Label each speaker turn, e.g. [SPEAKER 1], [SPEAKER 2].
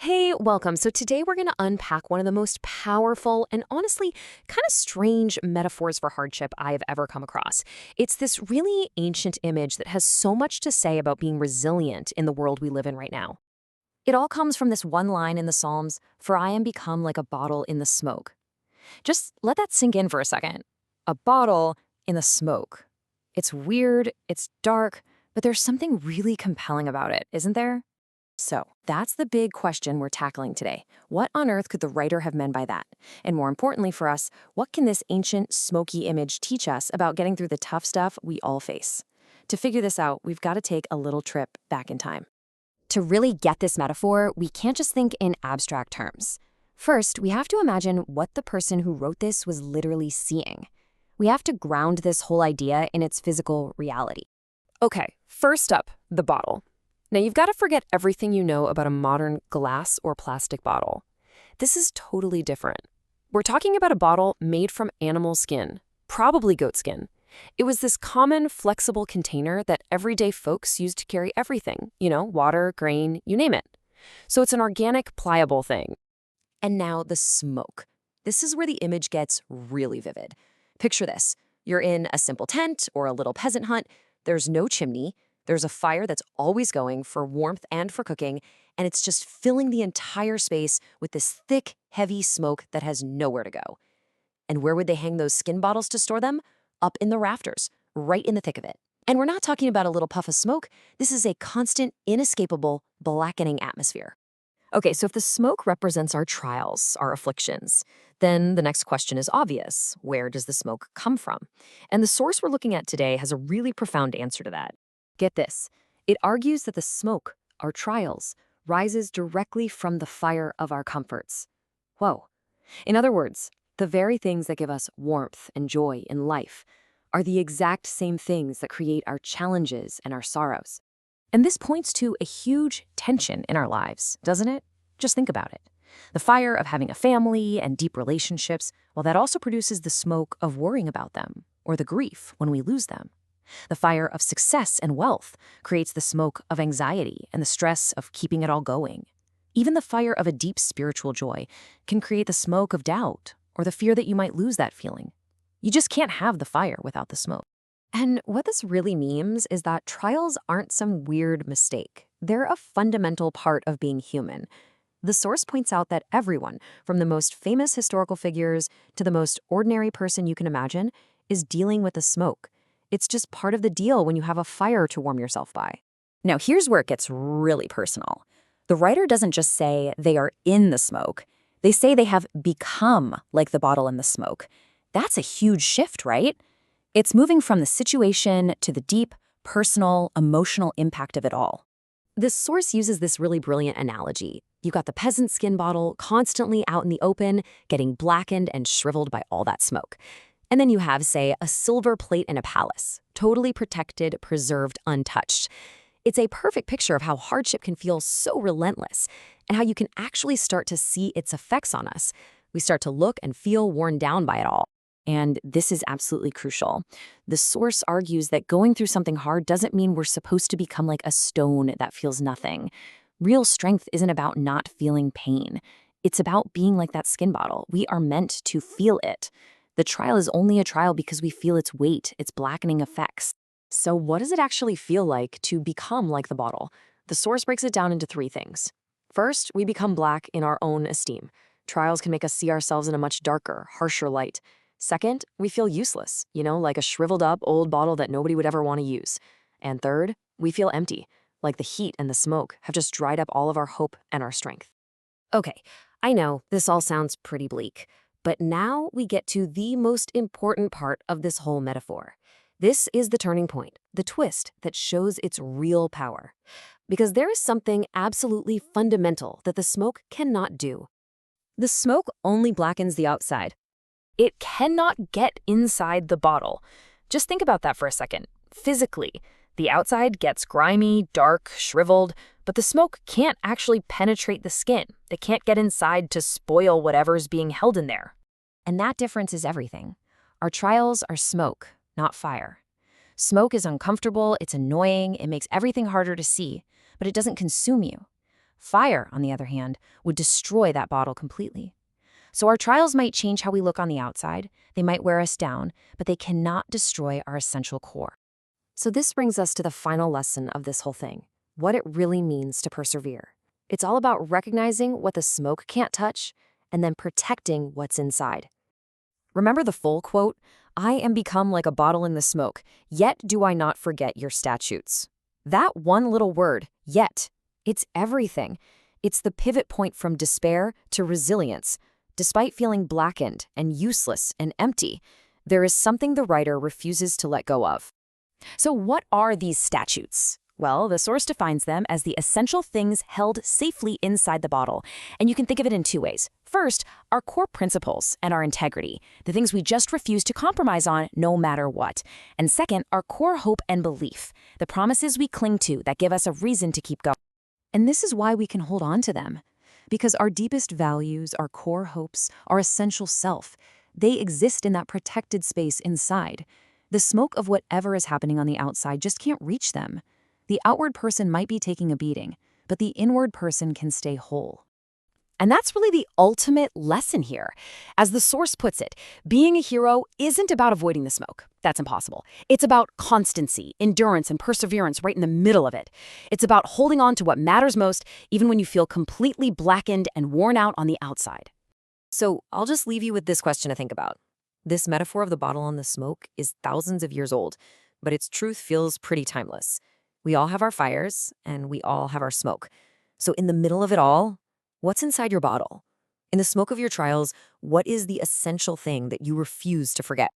[SPEAKER 1] Hey, welcome. So today we're going to unpack one of the most powerful and honestly kind of strange metaphors for hardship I have ever come across. It's this really ancient image that has so much to say about being resilient in the world we live in right now. It all comes from this one line in the Psalms, "For I am become like a bottle in the smoke." Just let that sink in for a second. A bottle in the smoke. It's weird, it's dark, but there's something really compelling about it, isn't there? So, that's the big question we're tackling today. What on earth could the writer have meant by that? And more importantly for us, what can this ancient, smoky image teach us about getting through the tough stuff we all face? To figure this out, we've got to take a little trip back in time. To really get this metaphor, we can't just think in abstract terms. First, we have to imagine what the person who wrote this was literally seeing. We have to ground this whole idea in its physical reality. Okay, first up, the bottle. Now, you've got to forget everything you know about a modern glass or plastic bottle. This is totally different. We're talking about a bottle made from animal skin, probably goat skin. It was this common, flexible container that everyday folks used to carry everything, water, grain, you name it. So it's an organic, pliable thing. And now the smoke. This is where the image gets really vivid. Picture this. You're in a simple tent or a little peasant hut. There's no chimney. There's a fire that's always going for warmth and for cooking, and it's just filling the entire space with this thick, heavy smoke that has nowhere to go. And where would they hang those skin bottles to store them? Up in the rafters, right in the thick of it. And we're not talking about a little puff of smoke. This is a constant, inescapable, blackening atmosphere. Okay, so if the smoke represents our trials, our afflictions, then the next question is obvious. Where does the smoke come from? And the source we're looking at today has a really profound answer to that. Get this. It argues that the smoke, our trials, rises directly from the fire of our comforts. Whoa. In other words, the very things that give us warmth and joy in life are the exact same things that create our challenges and our sorrows. And this points to a huge tension in our lives, doesn't it? Just think about it. The fire of having a family and deep relationships, well, that also produces the smoke of worrying about them, or the grief when we lose them. The fire of success and wealth creates the smoke of anxiety and the stress of keeping it all going. Even the fire of a deep spiritual joy can create the smoke of doubt or the fear that you might lose that feeling. You just can't have the fire without the smoke. And what this really means is that trials aren't some weird mistake. They're a fundamental part of being human. The source points out that everyone, from the most famous historical figures to the most ordinary person you can imagine, is dealing with the smoke. It's just part of the deal when you have a fire to warm yourself by. Now, here's where it gets really personal. The writer doesn't just say they are in the smoke. They say they have become like the bottle in the smoke. That's a huge shift, right? It's moving from the situation to the deep, personal, emotional impact of it all. This source uses this really brilliant analogy. You've got the peasant skin bottle constantly out in the open, getting blackened and shriveled by all that smoke. And then you have, say, a silver plate in a palace, totally protected, preserved, untouched. It's a perfect picture of how hardship can feel so relentless and how you can actually start to see its effects on us. We start to look and feel worn down by it all. And this is absolutely crucial. The source argues that going through something hard doesn't mean we're supposed to become like a stone that feels nothing. Real strength isn't about not feeling pain. It's about being like that skin bottle. We are meant to feel it. The trial is only a trial because we feel its weight, its blackening effects. So what does it actually feel like to become like the bottle? The source breaks it down into three things. First, we become black in our own esteem. Trials can make us see ourselves in a much darker, harsher light. Second, we feel useless, like a shriveled up old bottle that nobody would ever want to use. And third, we feel empty, like the heat and the smoke have just dried up all of our hope and our strength. Okay, I know this all sounds pretty bleak. But now we get to the most important part of this whole metaphor. This is the turning point, the twist that shows its real power. Because there is something absolutely fundamental that the smoke cannot do. The smoke only blackens the outside. It cannot get inside the bottle. Just think about that for a second. Physically, the outside gets grimy, dark, shriveled, but the smoke can't actually penetrate the skin. It can't get inside to spoil whatever's being held in there. And that difference is everything. Our trials are smoke, not fire. Smoke is uncomfortable, it's annoying, it makes everything harder to see, but it doesn't consume you.
[SPEAKER 2] Fire, on the other hand, would destroy that bottle completely. So our trials might change how we look on the outside, they might wear us down, but they cannot destroy our essential core.
[SPEAKER 1] So this brings us to the final lesson of this whole thing, what it really means to persevere. It's all about recognizing what the smoke can't touch and then protecting what's inside. Remember the full quote, "I am become like a bottle in the smoke, yet do I not forget your statutes." That one little word, yet, it's everything. It's the pivot point from despair to resilience. Despite feeling blackened and useless and empty, there is something the writer refuses to let go of.
[SPEAKER 2] So what are these statutes? Well, the source defines them as the essential things held safely inside the bottle. And you can think of it in two ways. First, our core principles and our integrity, the things we just refuse to compromise on no matter what. And second, our core hope and belief, the promises we cling to that give us a reason to keep going.
[SPEAKER 1] And this is why we can hold on to them. Because our deepest values, our core hopes, our essential self, they exist in that protected space inside. The smoke of whatever is happening on the outside just can't reach them. The outward person might be taking a beating, but the inward person can stay whole.
[SPEAKER 2] And that's really the ultimate lesson here. As the source puts it, being a hero isn't about avoiding the smoke. That's impossible. It's about constancy, endurance, and perseverance right in the middle of it. It's about holding on to what matters most, even when you feel completely blackened and worn out on the outside.
[SPEAKER 1] So I'll just leave you with this question to think about. This metaphor of the bottle and the smoke is thousands of years old, but its truth feels pretty timeless. We all have our fires, and we all have our smoke. So in the middle of it all, what's inside your bottle? In the smoke of your trials, what is the essential thing that you refuse to forget?